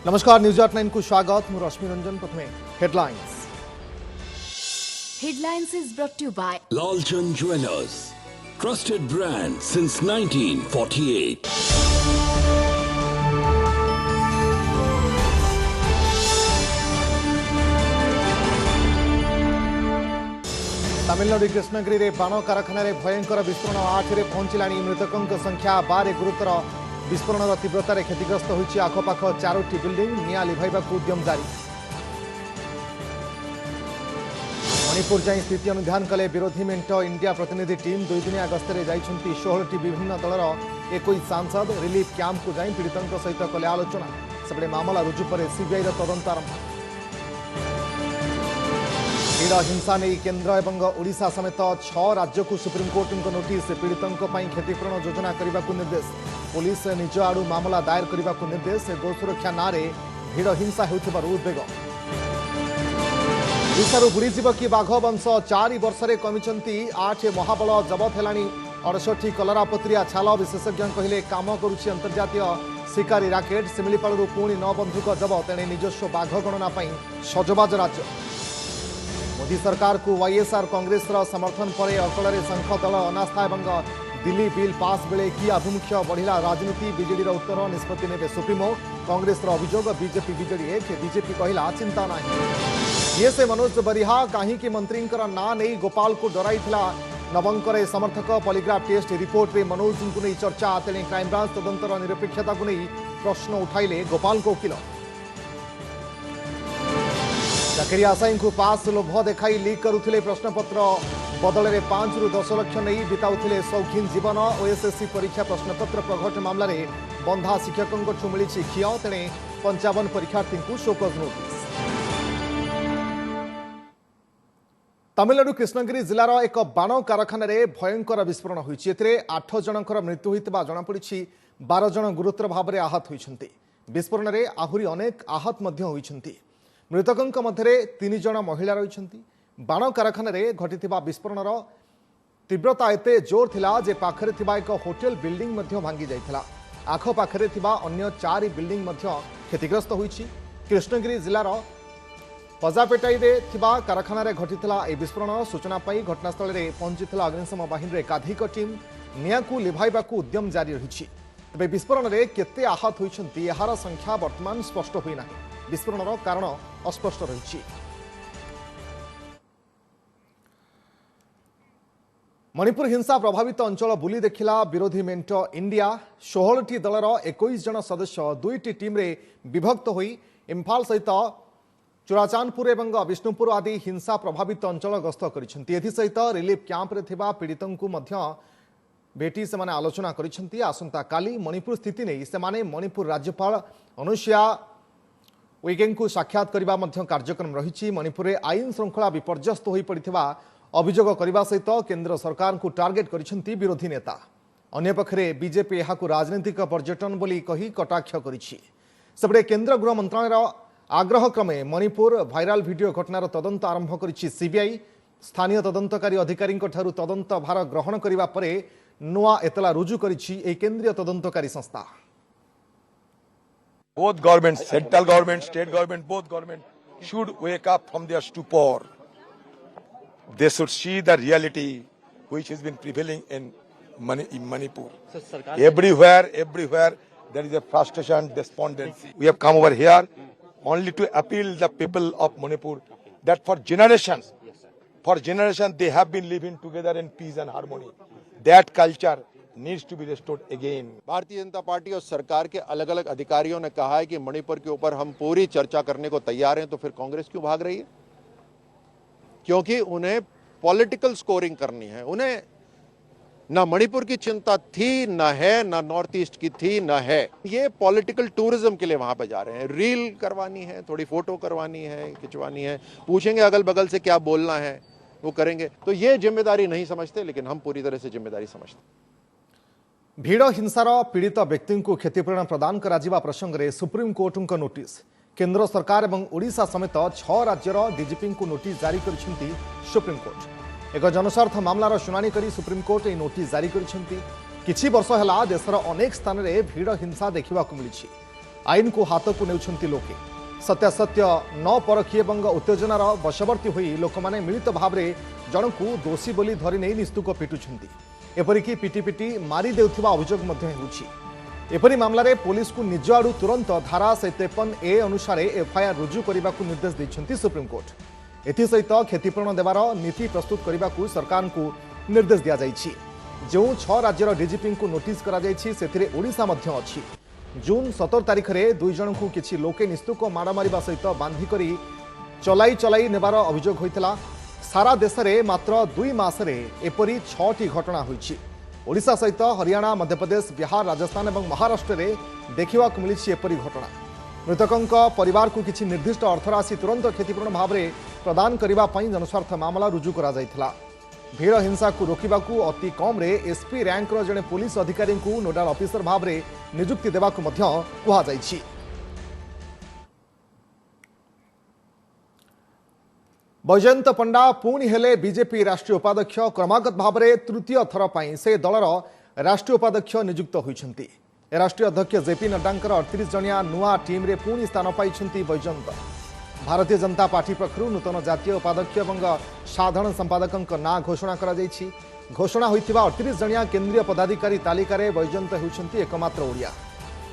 नमस्कार न्यूज 89 को स्वागत मु रश्मि रंजन। प्रथमे headlines. Headlines is brought to you by Lalchand Jewellers, trusted brand since 1948. Tamil Nadu Krishnagiri में बाण कारखाना भयंकर विस्फोरण 8 रे पहुंचला। मृतकों संख्या 12 गुरुतर विस्फोरण तीव्रतार क्षतिग्रस्त होती आखपाख 4टी बिल्डिंग निया लिभाइबा उद्यम जारी। मणिपुर जाई स्थिति अनुधान कले विरोधी मेंट इंडिया प्रतिनिधि टीम 2 दिनिया गस्तर जाइछंती। 16टी विभिन्न दलर 21 सांसद रिलीफ कैंप को जाई पीड़ितों सहित कले आलोचना। सेबडे मामला रुजु पर सीबीआई तदंत आरंभ। भीड़ हिंसा नहीं केन्द्र एवं ओडिशा समेत 6 राज्य को सुप्रीमकोर्ट नोटिस। पीड़ितों क्षतिपूरण योजना करने को निर्देश। पुलिस निज आड़ू मामला दायर करने को निर्देश। गो सुरक्षा नारे भीड़ हिंसा होउथिबारु उद्वेग। ओडिशारू बुड़ीजीव कि बाघ वंश 4 वर्ष में कमिचंती। 8 महाबल जबत हेलानी। 68 कलरापत्रिया छाल। विशेषज्ञ कहले काम करुछि अंतर्जातीय शिकारी राकेट। सिमिलीपालू पुणी 9 बंधुक जबत। एणे निजस्व बाघ गणना सजबाज राज्य। मोदी सरकार को वाईएसआर कांग्रेस समर्थन पर अकल संख दल अनास्था एवं दिल्ली बिल पास बेले कि आभिमुख्य बढ़िला राजनीति। बीजेडी उत्तर निष्पत्ति नेबे सुप्रीमो। कांग्रेस अभियोग बीजेपी बीजेडी एक। बीजेपी कहला चिंता नहीं। ये से मनोज बरिहा कहीं मंत्री ना नहीं गोपाल को डराई नवंकर समर्थक। पॉलीग्राफ टेस्ट रिपोर्ट में मनोज को नहीं चर्चा। तेणे क्राइमब्रांच तदंतर निरपेक्षता को नहीं प्रश्न उठाइले गोपाल को वकिल। चाकरी आशायी को पास लोभ देखाई लीक करुले प्रश्नपत्र बदल में 5 ରୁ 10 लाख नहीं बिताउथिले शौखीन जीवन। ओएसएससी परीक्षा प्रश्नपत्र प्रघट मामला रे बंधा शिक्षकों मिली क्षीय। तेणे 55 परीक्षार्थी को शोकज नोटिस। तमिलनाडु कृष्णगिरी जिलार एक बाण कारखाना भयंकर विस्फोरण होती। 8 जनकर मृत्यु होता जमापड़ी। 12 जन गुरुतर भाव में आहत होती। विस्फोरण में आहरी अनेक आहत होती। मृतकों मध्य 3 जन महिला रही। बाण कारखाना घटी विस्फोरण तीव्रता एते जोर थिला जे पाखरे थिबा एक होटेल बिल्डिंग भांगी जाइथिला। आखपाखे अन्य 4 बिल्डिंग क्षतिग्रस्त होईछि। कृष्णगिरी जिलार पजापेटाई कारखाना घटीला यह विस्फोरण। सूचना पाई घटनास्थल में पहुंची अग्निशम बाहिनी एकाधिक टीम निया को लिभाइबा उद्यम जारी रही। तेज विस्फोरण में केते आहत होइछंती यार संख्या वर्तमान स्पष्ट होई नाही। विस्फोरण कारण अस्पष्ट रही। मणिपुर हिंसा प्रभावित अंचल बुली देखिला विरोधी मेंट इंडिया। 16टी दलर 21 जन सदस्य 2टी टीम रे विभक्त होई इम्फाल सहित चुराचांदपुर एवं विष्णुपुर आदि हिंसा प्रभावित अंचल गस्त करिसेंती। एथि सहित रिलीफ कैंप रे थिबा पीड़ितों को मध्य भेटी से आलोचना करिसेंती। आसंता काली मणिपुर स्थिति नहीं से मणिपुर राज्यपाल अनुसुईया उइके को साक्षात करने कार्यक्रम रही। मणिपुर में आईन श्रृंखला विपर्यस्त हो पड़ा अभियोग करने सहित केंद्र सरकार को टार्गेट करिसेंती विरोधी नेता। अन्यपक्षे बीजेपी यह राजनीतिक पर्यटन बोली कही कटाक्ष करिछि। सेपटे केंद्र गृह मंत्रालय आग्रह क्रमे मणिपुर भाइराल वीडियो घटनार तदंत आरंभ करिछि सीबीआई। स्थानीय तदंतकारी अधिकारी तदंत भार ग्रहण करने पर नुआ एतला रुजु करिछि एही केंद्रीय तदंतकारी संस्था। Both governments, central government, state government, both government should wake up from their stupor. They should see the reality which has been prevailing in Manipur. Everywhere there is a frustration, despondency. We have come over here only to appeal the people of Manipur that for generations they have been living together in peace and harmony. That culture needs to be restored again. Bharatiya Janata party और सरकार के अलग अलग अधिकारियों ने कहा है कि मणिपुर के ऊपर हम पूरी चर्चा करने को तैयार हैं। तो फिर कांग्रेस क्यों भाग रही है? क्योंकि उन्हें पॉलिटिकल स्कोरिंग करनी है। उन्हें ना मणिपुर की चिंता थी, ना है, ना नॉर्थ ईस्ट की थी, ना है। ये पॉलिटिकल टूरिज्म के लिए वहां पे जा रहे हैं। रील करवानी है, थोड़ी फोटो करवानी है, खिंचवानी है, पूछेंगे अगल बगल से क्या बोलना है, वो करेंगे। तो ये जिम्मेदारी नहीं समझते, लेकिन हम पूरी तरह से जिम्मेदारी समझते। भीड़ हिंसार पीड़ित व्यक्ति को क्षतिपूरण प्रदान करा प्रसंग में सुप्रीमकोर्ट नोटिस। केंद्र सरकार और ओडिशा समेत 6 राज्यर डीजीपी को नोटिस जारी कर सुप्रीमकोर्ट। एक जनस्वार्थ मामलार शुणाणी कर सुप्रीमकोर्ट यह नोटिस जारी कर। किछि वर्ष है देशर अनेक स्थान में भीड़ हिंसा देखा मिली। आईन को हाथ को नेउछंती लोके सत्यासत्य न परखी एवं उत्तेजनार बशवर्ती होई लोकमाने मिलित भाव में जन को दोषी बोली धरी नहीं निस्तुक पिटुछंती एपरिकी पिटी पिटी मारी देउथिबा अभियोग मध्य हेउछि। एपरी मामलारे पुलिस को निज आड़ू तुरंत धारा 53A अनुसार एफआईआर रुजु करने को निर्देश देइछंती सुप्रीमकोर्ट। एथिसहित क्षतिपूरण देवार नीति प्रस्तुत करने को सरकार को निर्देश दिया जाइछि। जो 6 राज्यर डीजीपी को नोटिस करा जाइछि सेथिरे ओडिशा मध्य अछि। जून 17 तारिख में 2 जन को किछि लोके निस्तुक माड़ मारिबा सहित बांधी करी चलाई नेबार अभियोग होइतला। सारा देश में मात्र 2 मासरे एपरी 6टी घटना होइछि। ओडिशा सहित हरियाणा, मध्यप्रदेश, बिहार, राजस्थान और महाराष्ट्र में देखा मिली एपरी घटना। मृतकों परिवार को किसी निर्दिष्ट अर्थराशि तुरंत क्षतिपूरण भाव में प्रदान करने जनस्वार्थ मामला रुजु करा जायथिला। भीड़ हिंसा को रोकने को अति कम रे एसपी रैंकर जड़े पुलिस अधिकारी को नोडाल ऑफिसर भाव में नियुक्ति देवा कहुछि। बैजयंत पंडा पुणी हेले बीजेपी राष्ट्रीय उपाध्यक्ष। क्रमागत भाव में तृतीय थर पर से दलर राष्ट्रीय उपाध्यक्ष नियुक्त होइछंती। राष्ट्रीय अध्यक्ष जेपी नड्डांकर 38 जनिया नुआ टीम रे पुणी स्थान पाइछंती बैजयंत। भारतीय जनता पार्टी पक्षरु नूतन जातीय उपाध्यक्ष एवं साधारण संपादक ना घोषणा करा जाइछि। घोषणा होइथिबा 38 जनिया केंद्रीय पदाधिकारी तालिका रे बैजयंत हेउछंती एकमात्र ओडिया।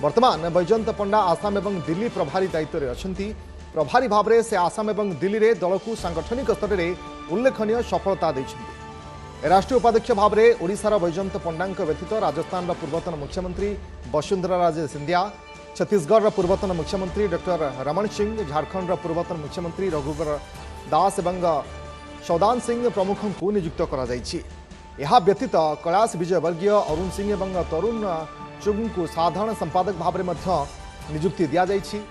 वर्तमान बैजयंत पंडा आसाम एवं दिल्ली प्रभारी दायित्व रे अछंती। प्रभारी भाव में से आसाम एवं दिल्ली रे दल को सांगठनिक स्तर में उल्लेखनीय सफलता देइछंती। राष्ट्रीय उपाध्यक्ष भाव में ओडिशार बैजयंत पंडा व्यतीत राजस्थान पूर्वतन मुख्यमंत्री वसुंधरा राजे सिंधिया, छत्तीसगढ़ पूर्वतन मुख्यमंत्री डॉक्टर रमण सिंह, झारखंड पूर्वतन मुख्यमंत्री रघुवर दास एवं सौदान सिंह प्रमुख को नियुक्त करा जाइछि। यह व्यतीत कैलाश विजयवर्गीय, अरुण सिंह एवं तरुण चुग को साधारण संपादक भाव में नियुक्ति दिया जाइछि।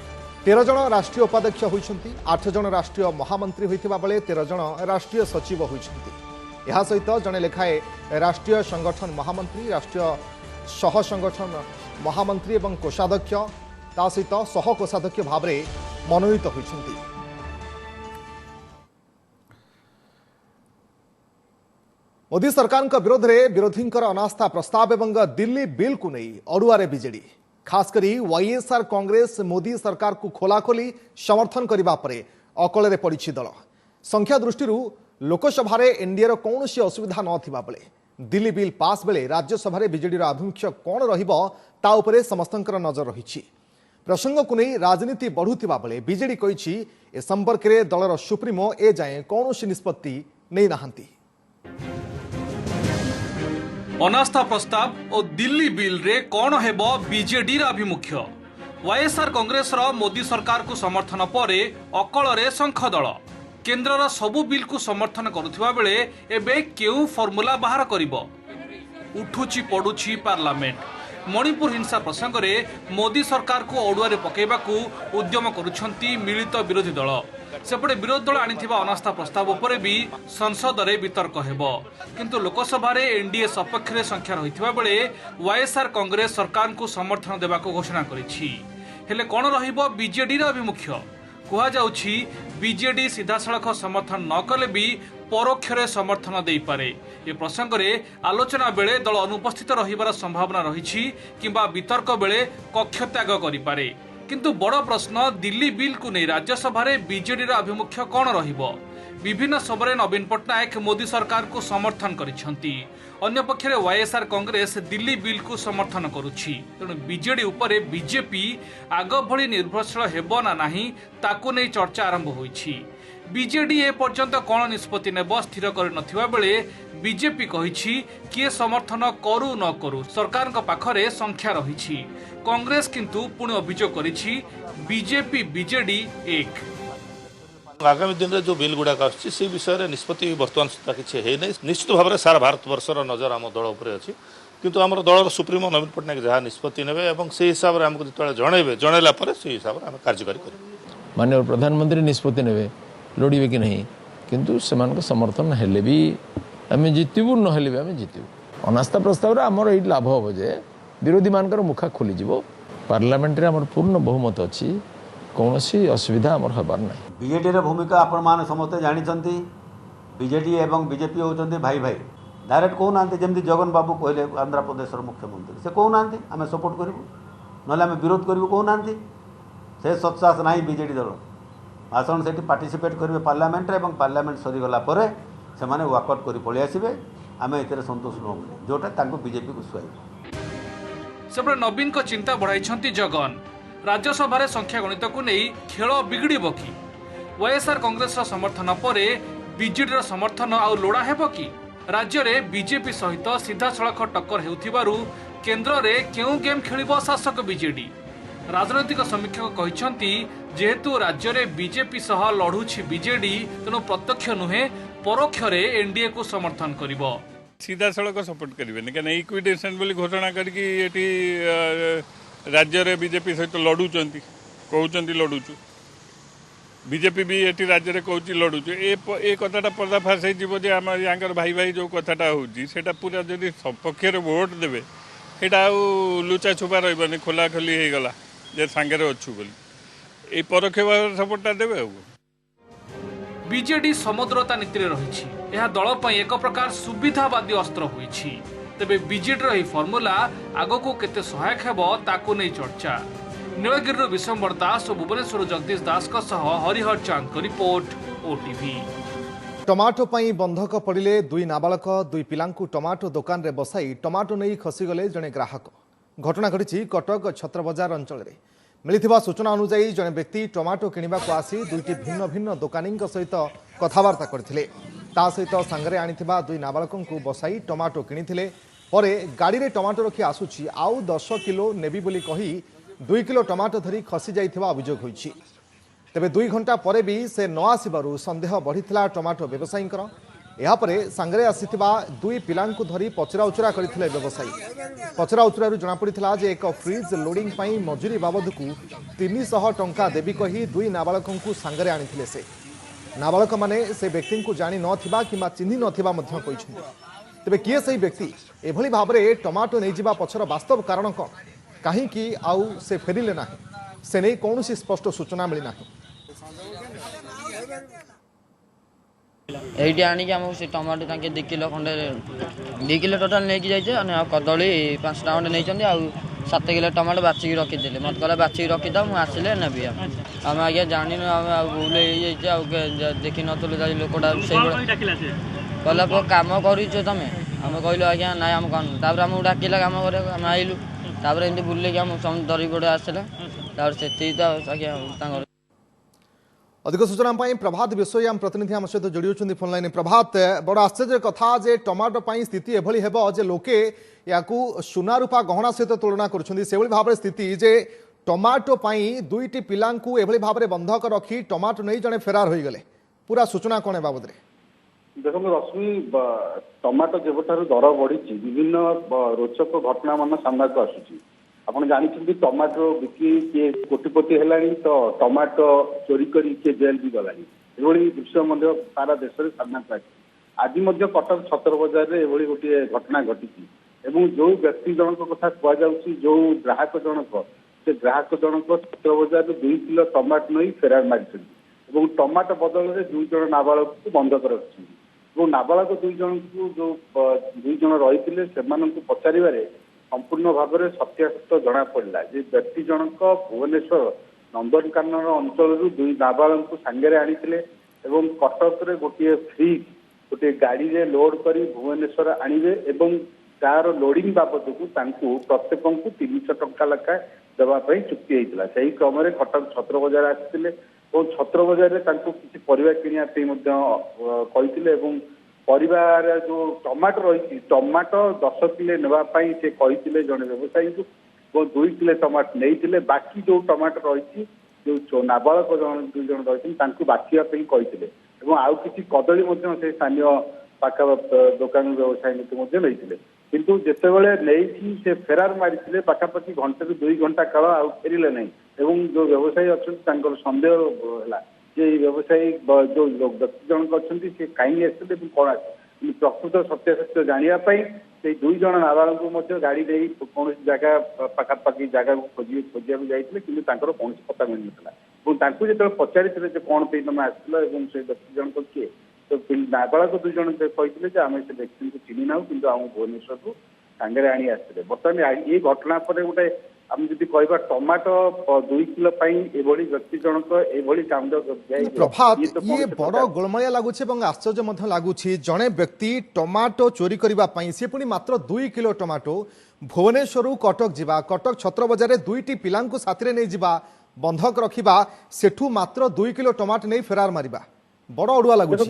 13 जन राष्ट्रीय उपाध्यक्ष होइछंती। 8 जन राष्ट्रीय महामंत्री होइथिबा बेले 13 जन राष्ट्रीय सचिव होइछंती। यह सहित जने लेखाए राष्ट्रीय संगठन महामंत्री, राष्ट्रीय सह संगठन महामंत्री एवं कोषाध्यक्ष ता सहित सह कोषाध्यक्ष भाव में मनोनीत होइछंती। मोदी सरकार विरोध में विरोधी अनास्था प्रस्ताव एवं दिल्ली बिल को नहीं अड़ुआरे बीजेडी। खासकरी वाईएसआर कांग्रेस मोदी सरकार को खोलाखोली समर्थन करने पर अकल पड़ी दल। संख्या दृष्टि लोकसभा एनडीए कौन असुविधा नथिबा बेले दिल्ली बिल पास बेले राज्यसभा बीजेडी आभिमुख्य कौन ता उपरे समस्तंकर नजर रही। प्रसंग को नहीं राजनीति बढ़ुवा बेले बीजेडी कही ए संपर्क में दलर सुप्रीमो ए जाए कौन निष्पत्ति नहीं नाहंती। अनास्था प्रस्ताव और दिल्ली बिल रे कौन हेबो बीजेडी आभिमुख्य। वाईएसआर कांग्रेस मोदी सरकार को समर्थन पर अकल रे शंख दल केन्द्रर सबु बिल को समर्थन करुवा बेले एबे केउ फॉर्मूला बाहर करिबो। उठुची पड़ुची पार्लियामेंट। मणिपुर हिंसा प्रसंग में मोदी सरकार को अड़ुआरे पकेबाकू उद्यम करुछंती मिलित विरोधी दल। सेपटे विरोधी दल आनिथिबा अनास्था प्रस्ताव उपरे भी संसद रे वितर्क हेबो। किंतु लोकसभा रे एनडीए सपक्ष रे संख्या रहिथिबा बेले वाईएसआर कांग्रेस सरकार को समर्थन देबाकू घोषणा करिछि। हेले कोन रहिबो बीजेडी रा अभिमुख्य। कुहा जाउछि बीजेडी सीधासळख समर्थन न कले भी परोक्षरे समर्थन देई पारे। ए प्रसंग रे आलोचना बेले दल अनुपस्थित रहिबार संभावना रहिछि किंबा वितर्क बेले कक्ष त्याग करि पारे। किंतु बड़ प्रश्न दिल्ली बिल को नहीं राज्यसभा रे बीजेडी रा अभिमुख्य कौन रहिबो। विभिन्न समय नवीन पट्टनायक मोदी सरकार को समर्थन करिसेंती। अन्य पक्षरे वाईएसआर कांग्रेस दिल्ली बिल को समर्थन करुछि। तेणु बीजेडी उपरे बीजेपी आग भली निर्भरशील हेबो ना नाही ताकू नै चर्चा आरंभ होइछि। बीजेडी ए पर्यंत कौन निष्पत्ति नेब स्थिर कर नथिबा बेले बीजेपी कहिछि किए समर्थन करू न करू सरकार पाखरे संख्या रहिछि। कांग्रेस किंतु पुणी अभियोग करिछि बीजेपी बीजेडी एक। आगामी दिन में जो बिल गुड़ाक आसुच्छी विषय निष्पत्ति बर्तमान सुधा किसी है नहीं। निश्चित भाव में सारा भारत वर्षर नजर आम दल उपर अच्छी किंतु आम दलर सुप्रीमो नवीन पट्टनायक जहाँ निष्पत्ति ने से हिसाब से आमको जो जनइबे जनइला से हिसाब से आम कार्यकारी कर माननीय प्रधानमंत्री निष्पत्ति ने लड़े कि नहीं किंतु से समर्थन हेले भी आम जितबू ना आम जितबू। अनास्था प्रस्ताव आमर ये लाभ हम जे विरोधी मान मुखा खोलीज पार्लियामेंट आम पूर्ण बहुमत अच्छी कौन सी असुविधा आमर हबार ना। बीजेडी भूमिका आपण मैंने समस्ते जानते बीजेडी एवं बीजेपी होती भाई भाई डायरेक्ट कहना जमी जगन बाबू कहले आंध्र प्रदेश मुख्यमंत्री से कहना आम सपोर्ट करूँ ना आम विरोध करूँ कहूना से सत्साहस ना बीजेडी दल आसन से पार्टिसिपेट करेंगे पार्लियामेंट और पार्लियामेंट सरीगला से वाकआउट कर पलि आसबे आम ए सतोष नुह जोटा बीजेपी को सुहाई सेपटे नवीन को चिंता बढ़ाई जगन राज्यसभा संख्या गणित को नहीं खेल बिगड़ कि वाईएसआर कांग्रेस समर्थन पर बीजेडी समर्थन आउ लोड़ा हेब कि राज्य में बीजेपी सहित सीधा सड़क टक्कर हेउथिबारु केंद्र में क्यों गेम खेलिबो शासक बीजेडी राजनैतिक समीक्षक कहते जेहेतु राज्य में बीजेपी सह लड़ुछि बीजेडी तेणु प्रत्यक्ष नुहे परोक्ष एनडीए को समर्थन करिबो सीधा सड़क सपोर्ट करेंगे क्या इक्विटेशन बोली घोषणा करके राज्य में बीजेपी सहित लड़ुंट कहते लड़ुचु बीजेपी भी ये राज्य में कौच लड़ुचु ए कथाटा पर्दाफाश होम यहाँ भाई भाई जो कथाटा होटा पूरा जब सपक्ष भोट देवे सेटा लुचा छुपा रही खोलाखोली हो गला जे सांगे अच्छु बोली ये परोक्ष भाव सपोर्टा देवे बीजेडी समुद्रता नीति रही यह दल पर एक प्रकार सुविधावादी अस्त्र होइछि तेबे बीजेडी फर्मुला आगको केते सहायक हेबो ताकू नहीं चर्चा नीलगिरी विशंबर दास और भुवनेश्वर जगदीश दास हरिहर चांद का रिपोर्ट ओटीवी। टमाटो पाई बंधक पड़िले दुई नाबालक दुई पिलांकु टमाटो दुकान रे बसाई टमाटो नहीं खसीगले जड़े ग्राहक घटना घटी कटक छत्रबजार अंचल में मिलिथिबा सूचना अनुसार जड़े व्यक्ति टमाटो किनिबा को आसी दुईटी भिन्न भिन्न दुकानी सहित कथबार्ता करथिले ता सहित सांगरे आनिथिबा दुई नाबालकों को बसाई टमाटो किनिथिले परे गाड़ी रे टमाटो रखी आसुची आउ 10 किलो नेबी बोली कही 2 किलो टमाटो धरी खसी जाइथिबा अभियोग होइछि तेबे 2 घंटा परे भी से न आसिबारु संदेह बढ़िथिला टमाटो व्यवसायींकर यापरे सांगरे आसिथिबा दुई पिलांकु धरी पचरा उचरा करथिले व्यवसायी पचरा उचरारु जणा पड़िथिला जे एक फ्रिज लोडिंग पई मजूरी बाबदकु 300 टंका देबी कही दुई नाबालकंकु सांगरे आनिथिले से नाबालक माने से व्यक्ति को जानी नथिबा किमा चिन्हि नथिबा मध्य कहिछन्ति तेबे किए सही व्यक्ति एभली भाबरे टमाटो नै जिबा पछर वास्तव कारण कोन कहीं कि आउ से फेरिले ना से नहीं कौन सी स्पष्ट सूचना मिली ना ये आणिक आम से टमाटो ताके 2 किलो खंडे 2 किलो टोटाल नहीं जाइए कदली 5 टा खंडे नहीं आउ 7 किलो टमाटो बाछिक रखीदे मत कहला बाछिक रखीदा मुझे आसिले नेबी आम आज्ञा जानी भूल हो देखी नुला लोकटा से कहला कम कर तुम आम कहलु आज्ञा ना आम कर आमको डाकिला कम कर आइलु तापर एमती बुले कि दरी पड़े आसला आज्ञा अधिक सूचना प्रभात विषय आम प्रतिनिधि आम सहित जोड़ी होती फोन लाइन प्रभात बड़ आश्चर्य कथा जे टमाटो पाई स्थिति एभली हेबो जे लोके याकू सुना रूपा गहना सहित तुलना करुछन्ती से भाव स्थिति जे टमाटो पाई दुईटी पिलांकू एभली भाव बंधक रखी टमाटो नहीं जड़े फेरार हो गले पूरा सूचना कौन बाबद रे देखो रश्मि टमाटो जेबठार दर बढ़ी विभिन्न रोचक घटना मान सामना को आसुची आप जानते टमाटो बिक्री किए कोटिपति है तो टमाटो चोरी करी किए जेल भी गलानी ये दृश्य सारा देश में सामना को आज कटक छतर बजार में ये गोटे घटना घटी जो व्यक्ति जनक कथा कहुच्छी जो ग्राहक जनक से ग्राहक जनक छतर बजार में 2 किलो टमाटो नहीं फेरार मारी टमाटो बदल में 2 जन नाबालक को बंधक रखी नाबालक 2 जन को जो 2 जन रही से पचारे संपूर्ण भाव में सत्यासत्य जना पड़ा जे व्यक्ति जनक भुवनेश्वर नंदनकानन अंचल 2 नाबालक को सांगे आनी कटक गोटे फ्रिज गोटे गाड़ी रे लोड कर भुवनेश्वर आणवे एवं तार लोडिंग बाबद को प्रत्येक को 300 टंका लेखाएं देवाई चुक्ति होता से क्रम में कटक छतर बजार आसते और छतर बजार में किसी परिवार किणते परिवार जो टमाटो रही टमाटो 10 किलो नापी से कहते जड़े व्यवसायी को 2 किलो टमाटो नहीं बाकी जो टमाटो रही जो नाबालक 2 जन रही बाछियापी कहते आउ कि कदली से स्थानीय पाखा दुकान व्यवसायी नहीं किंतु जितेबाला नहीं से फेरार मारी पाखापाखि घंटे 2 घंटा काल आउ फेरिले नहीं जो व्यवसायी अच्छा सन्देह है जे व्यवसायी जो व्यक्ति जनक अच्छा कहीं आसते कौन आसे प्रकृत सत्यासत्य जानापी से 2 जन नाबालक गाड़ी नहीं कौन जगह पाखापाखि जगह खोजा जाते कि कौन पता मिल नाला जो पचारि कौन पे तुम आसला से व्यक्ति जनक किए तो नाबालक 2 जन कहते आम से व्यक्ति को चिन्ह ना कि भुवनेश्वर को सांगे आनी आसते बर्तमान ये घटना पर गोटे आम जदि कहबा टमाटो 2 किलो एभली व्यक्ति जनक एभली कांड प्रभात ये बड़ गोलमाया लगुच आश्चर्य लगुच जड़े व्यक्ति टमाटो चोरी करने सी पुणी मात्र 2 किलो टमाटो भुवनेश्वर कटक जावा कटक छत्र बजार 2टी पिला साथी नहीं जावा बंधक रखा सेठू मात्र 2 किलो टमाटो नहीं फेरार मारिबा बड़ अड़ुआ लगुच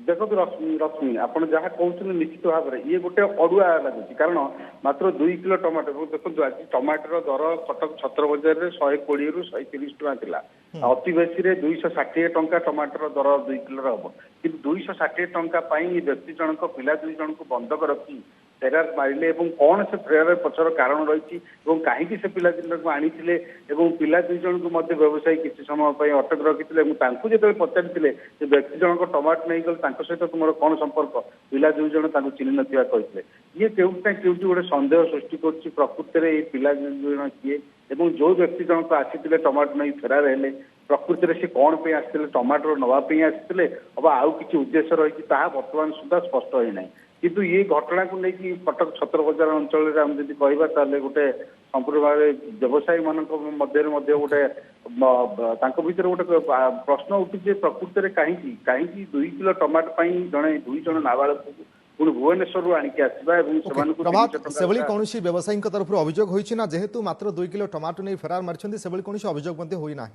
देखो रश्मि आप जहाँ कहते निश्चित भाव में ये गोटे अड़ुआ लगुच कारण मात्र 2 किलो टमाटो देखो आज टमाटर दर कटक छत्र बजार 120 रु 130 टका थिला अति बेसी 260 टंका टमाटर दर 2 किलो हम कि 260 टंका व्यक्ति जनक पिला 2 जन को बंधक रखी फेरार मारे कौन से फेरार पछर कारण रही कहीं से पिला 2 को आनी पिला 2 जन को व्यवसायी किसी समय अटक रखी जो पचारि व्यक्ति जनक टमाटो नहीं गल सहित तुम कौन संपर्क पिला 2 जन चिन्ह नथिबा कहते ये केउटा केउटी गोटे सन्देह सृष्टि कर प्रकृति में पिला 2 जन किए जो व्यक्ति जनक आसी टमाटो नहीं फेरार हेले प्रकृति में सी कौन पे आसते टमाटो नवाई आसते अब आउ कि उद्देश्य रही बर्तमान सुधा स्पष्ट होना किंतु ये घटना को लेकिन कटक छत्र बजार अंचल जब कहवा गोटे संपूर्ण भाव व्यवसायी मान गोटे भर गोटे प्रश्न उठी प्रकृति में कहीं 2 किलो टमाटो जड़े 2 जन नाबालक पुणी भुवनेश्वर आणिक आसवा कौन व्यवसायी तरफ अभियोग होना जेहेतु मात्र 2 किलो टमाटो नहीं फेरार मारी से कौन अभियोग होना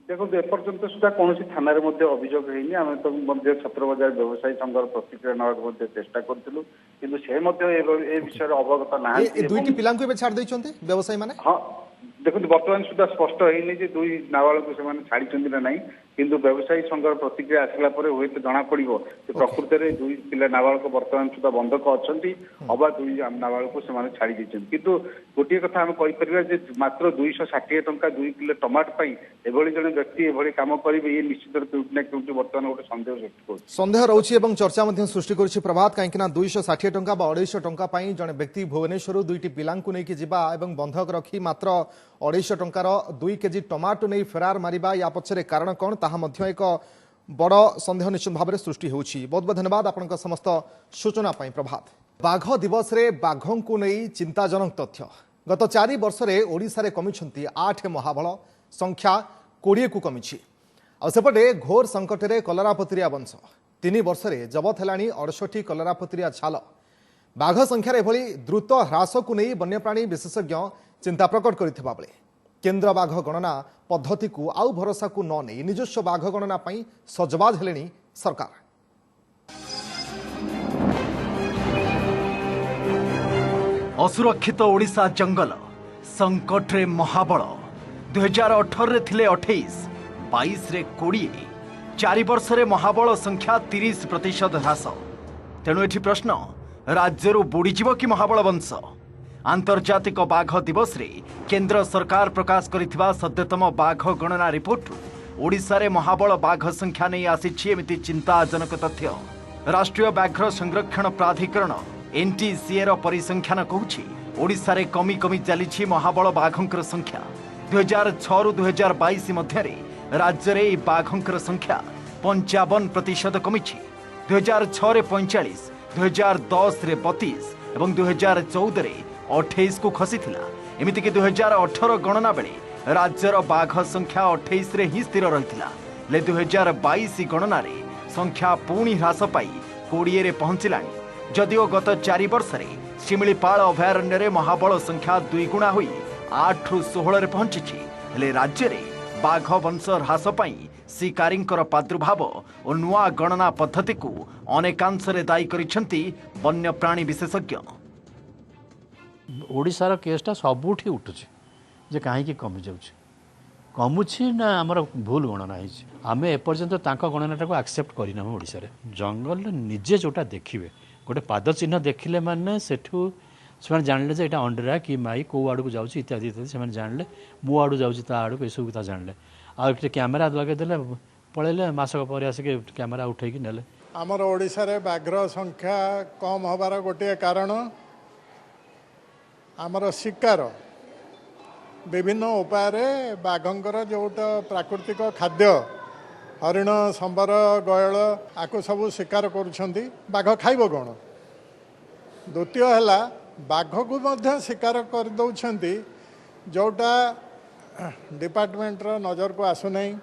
देखो एपर्यंत सुधा कौन थाना अभियोग होनी आम तो छत्र बजार व्यवसायी संघर प्रतिक्रिया नाक चेष्टा करूँ कि ए विषय अवगत ना 2टी पिला छाड़ व्यवसायी मैंने हाँ देखो बर्तमान सुधा स्पष्ट होनी 2 नाबालक से छाड़ी ना नहीं किंतु व्यवसायी संघर प्रतिक्रिया आसला हुए तो जना पड़ो प्रकृति में 2 पिला नाबालक बर्तमान सुधा बंधक अच्छा अबा 2 नाबालक से छाड़ी किंतु गोटे कथा आम कहीपर मात्र 260 टंका 2 किलो टमाटो एभली जन व्यक्ति एभली काम करेंगे ये निश्चित ना क्योंकि बर्तमान गोटे सन्देह सृष्टि कर सन्देह रोचे चर्चा सृष्टि कर प्रभात कहीं 260 टंका 250 टंका जड़े व्यक्ति भुवनेश्वर 2टी पिला बंधक रखी मात्र 250 टंकार 2 केजी टमाटो नहीं फेरार मारिबा या पछरे कारण कौन ताहा मध्य एक बड़ सन्देह निश्चित भाव में सृष्टि होछि। बहुत बहुत धन्यवाद आपनका समस्त सूचना पाई प्रभात। बाघ दिवस रे बाघों को नहीं चिंताजनक तथ्य गत 4 वर्ष रे ओडिशा रे कमिछंती 8 महाबल संख्या 20 को कमिछि आ सेपटे घोर संकट रे कलरापत्रिया वंश 3 वर्ष रे जबत हेलानी 68 कलरापत्रिया छाल बाघ संख्यार एभली द्रुत ह्रास को नहीं वन्यप्राणी विशेषज्ञ चिंता प्रकट करथिबा बेले केन्द्र बाघ गणना पद्धति को आउ भरोसा को न नहीं निजस्व बाघ गणना पाई सजबाज हेलेनी सरकार। असुरक्षित ओडिशा जंगल संकट रे महाबल 2018 रे थिले 28 22 रे 20 4 वर्ष रे महाबल संख्या 30% ह्रास तेणु एठी प्रश्न राज्यरू बुड़ीजीव कि महाबल वंश। आंतर्जातिक बाघ दिवस रे केंद्र सरकार प्रकाश करिथिबा सद्यतम बाघ गणना रिपोर्ट ओडिशा रे महाबल बाघ संख्या नहीं आसीछि एमिति चिंताजनक तथ्य। राष्ट्रीय व्याघ्र संरक्षण प्राधिकरण एनटीसीए रो परिसंख्यान कहूछि ओडिशा रे कमी कमी चलीछि महाबल बाघंकर संख्या 2006 रु 2022 मध्य रे राज्य रे बाघंकर संख्या 55% कमिछि 2006 रे 45 2010 रे 32 एवं 2014 रे 28 को खसीथिला एमिति कि 2018 गणना बेले राज्यर बाघ संख्या 28 रे ही स्थिर रहिथिला ले 2022 गणना रे संख्या पुणी ह्रास पाई 20 रे पहुंचिलानी जदिओ गत 4 वर्ष रे शिमिलीपाल अभयारण्य रे महाबल संख्या 2 गुणा होई 8 रु 16 रे पहुंचिछि हेले राज्य रे बाघ वंश ह्रास पाई शिकारींकर प्रादुर्भाव और नुआ गणना पद्धति को अनेकांश रे दायी करिसेंती वन्यप्राणी विशेषज्ञ। ओडिशार केसटा सबुठी उठुଛି जे कहीं कमी जाऊँ कमुछि ना आमर भूल गणना है आम एपर्यंत गणना को एक्सेप्ट करना ओडिशा रे जंगल निजे जोटा देखिए गोटे पाद चिन्ह देखिले माने सेठू से जानले जे एटा अंडरा कि माई कौ आड़ को जाऊँ इत्यादि इत्यादि से जानले मो आड़ जाऊँ ता आड़ को यू कथा जानले आ कैमेरा लगेदेले पलैले मासक पर आसिक कैमेरा उठे नेले। आमर ओडिशा रे व्याघ्र संख्या कम हबार गोटे कारण आमर शिकार विभिन्न उपाय बाघंकर जोटा प्राकृतिक खाद्य हरिण संबर गयल आको सब शिकार करुछंती बाघ खाइब कौन। द्वितीय है बाघ को मध्य शिकार कर दौरान जोटा डिपार्टमेंटर नजर को आसु नहीं।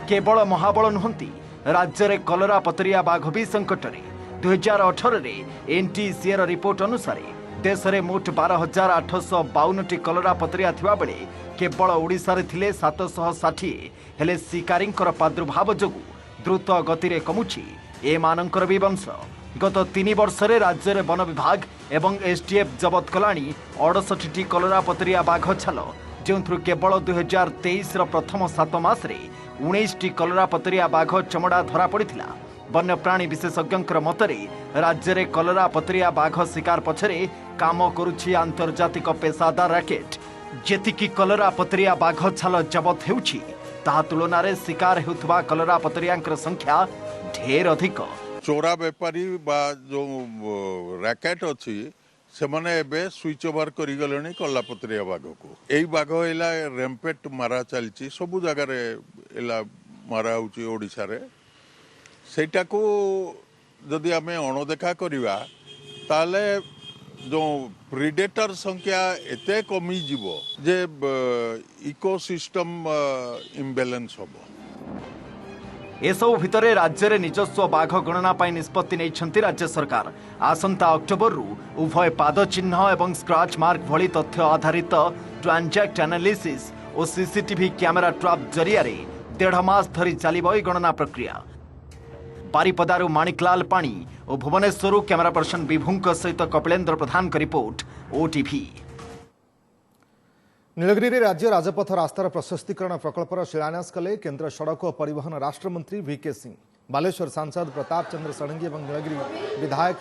केवल महाबल नुहंती राज्य में कलरा पतरिया बाघ भी संकट में 2018 रे एनटीसीए रिपोर्ट अनुसार देश में मोट 12,852 कलरा पतरिया थिबा बेले केवल ओडिशा रे थिले 760 हेले शिकारी प्रादुर्भाव जो द्रुत गति में कमुछि ए मानकर भी वंश। गत 3 वर्ष रे राज्य में वन विभाग एवं एसटीएफ जबत कलानी 68 कलरा पतरिया बाघ छाल जो केवल 2023 प्रथम 7 मास 19 कलरा पतरिया बाघ चमड़ा धरा पड़ा। वन्यप्राणी विशेषज्ञ मतरे राज्य में कलरा पतरिया बाघ शिकार पछरे काम करुछि आंतर्जातिक पेशादार रैकेट। जेतिकी कलरा पतरिया बाघ छाल जबत हेउछि ताहा तुलन में शिकार हेउथबा कलरा पतरियांकर संख्या ढेर अधिक। चोरा बेपारी बा जो रैकेट अच्छी से माने एबे स्विच ओवर करी गलेनी कलापत्रिया बाघ को। एई बाघ एला रेम्पेट मारा चलची सबु जगह रे एला मारा होची ओडिसा रे। सेटा को जदि आमे अणदेखा करिवा ताले जो प्रिडेटर संख्या एते कमी जीवो जे इकोसिस्टम इम्बैलेंस होबो। एसबू भितर राज्य में निजस्व बाघ गणना निष्पत्ति नहीं राज्य सरकार। आसंता अक्टोबर उभय पाद चिन्ह और स्क्रैच मार्क भली तथ्य आधारित ट्रांजैक्ट एनालिसिस और सीसीटीवी कैमेरा ट्रैप जरिया 1.5 मास धरी चलिब गणना प्रक्रिया। बारिपदारू माणिकलाल पाणी और भुवनेश्वर कैमेरा पर्सन विभुंक सहित कपिलेन्द्र प्रधान का रिपोर्ट ओटीवी। नीलगिरी रे राज्य राजपथ रास्तार प्रशस्तीकरण प्रकल्पर शिलान्यास कले केंद्र सड़क और परिवहन राष्ट्रमंत्री वीके सिंह। बालेश्वर सांसद प्रताप चंद्र षडंगी और नीलगिरी विधायक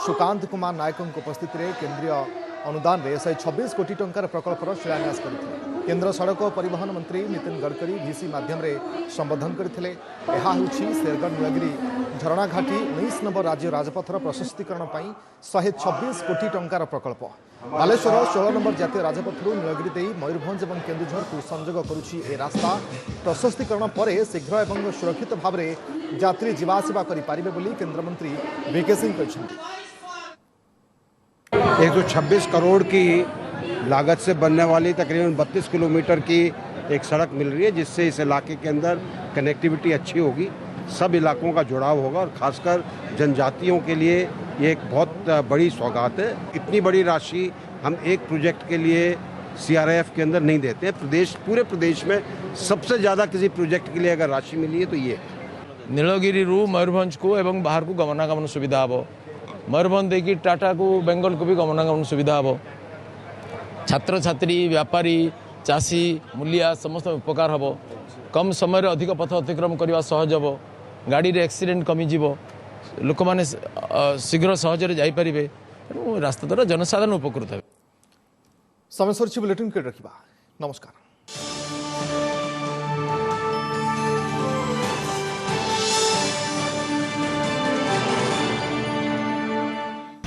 सुकांत कुमार नायक उपस्थित में केंद्रीय अनुदान में 126 कोटी टंकार प्रकल्पर शिलान्यास करथिले। केंद्र सड़क और परिवहन मंत्री नितिन गडकरी वीसी माध्यम संबोधन करथिले। एहा होछि शेरगढ़ नीलगिरी झरणा घाटी 19 नंबर राज्य राजपथर प्रशस्तीकरण पर 126 कोटी टंकार प्रकल्प। बालेश्वर 16 नंबर जातीय राजपथरू नीलगिरी दे मयूरभंज और केन्दुझर को संजोग करुछि ए रास्ता। प्रशस्तीकरण पर शीघ्र और सुरक्षित भाव में यात्री जीवाआसिबा करि पारिबे बोली केंद्रमंत्री वीके सिंह कहछन्ति। 126 करोड़ की लागत से बनने वाली तकरीबन 32 किलोमीटर की एक सड़क मिल रही है, जिससे इस इलाके के अंदर कनेक्टिविटी अच्छी होगी, सब इलाकों का जुड़ाव होगा और खासकर जनजातियों के लिए ये एक बहुत बड़ी सौगात है। इतनी बड़ी राशि हम एक प्रोजेक्ट के लिए सीआरएफ के अंदर नहीं देते हैं। पूरे प्रदेश में सबसे ज़्यादा किसी प्रोजेक्ट के लिए अगर राशि मिली है तो ये नीलगिरी मयूरभंज को एवं बाहर को गमनागमन सुविधा हम। मयूरभंज देखिए टाटा को बेंगल को भी गमनागमन सुविधा हम। छात्र छात्री व्यापारी चाषी मूलिया समस्त उपकार हम। कम समय अधिक पथ अतिक्रम करने सहज हम। गाड़ी रे एक्सीडेंट कमिज लोक मैंने शीघ्र सहजरे जापरें। रास्ता द्वारा जनसाधारण उपकृत है। समय सर बुलेटिन के रखा। नमस्कार।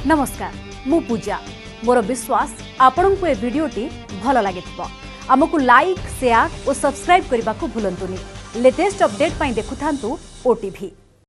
नमस्कार, मु पूजा। मोर विश्वास आपण को ए वीडियोटी भल लगे। आमको लाइक शेयर और सब्सक्राइब करने को भूलंतुनि। लेटेस्ट अपडेट पाई देखुथांतु ओटीवी।